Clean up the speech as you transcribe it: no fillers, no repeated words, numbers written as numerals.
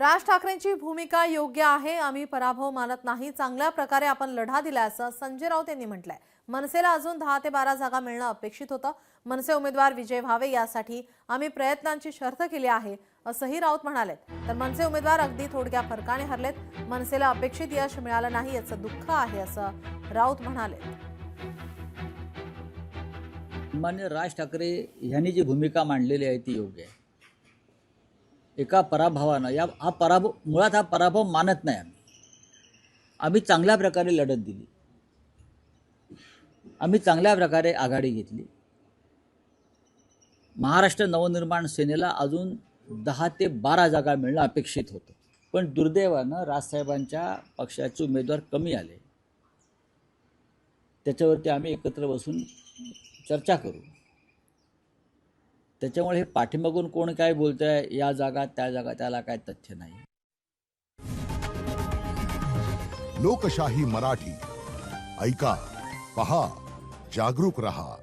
राज ठाकरेंची भूमिका योग्य आहे. आम्ही पराभव मानत नाही. चांगल्या प्रकारे आपण लढा दिला असं संजय राऊत यांनी म्हटलंय. मनसेला अजून 10 ते 12 जागा मिळणं अपेक्षित होतं. मनसे उमेदवार विजय व्हावे यासाठी आम्ही प्रयत्नांची शर्त केली आहे असंही राऊत म्हणालेत. तर मनसे उमेदवार अगदी थोडक्या फरकाने हरलेत. मनसेला अपेक्षित यश मिळालं नाही याचं दुःख आहे असं राऊत म्हणाले. मान्य राज ठाकरे यांनी जी भूमिका मांडलेली आहे ती योग्य आहे. एका पराभवानं मुळात हा पराभव मानत नाही. आम्ही चांगल्या प्रकारे लढत दिली. आम्ही चांगल्या प्रकारे आघाडी घेतली. महाराष्ट्र नवनिर्माण सेनेला अजून 10 ते 12 जागा मिळणं अपेक्षित होतं. पण दुर्दैवानं राजसाहेबांच्या पक्षाचे उमेदवार कमी आले. त्याच्यावरती आम्ही एकत्र बसून चर्चा करू. त्याच्यामुळे हे पाठीमागून कोण काय बोलतंय, या जागा त्या जागा, त्याला काय तथ्य नाही. लोकशाही मराठी ऐका, पहा, जागरूक रहा.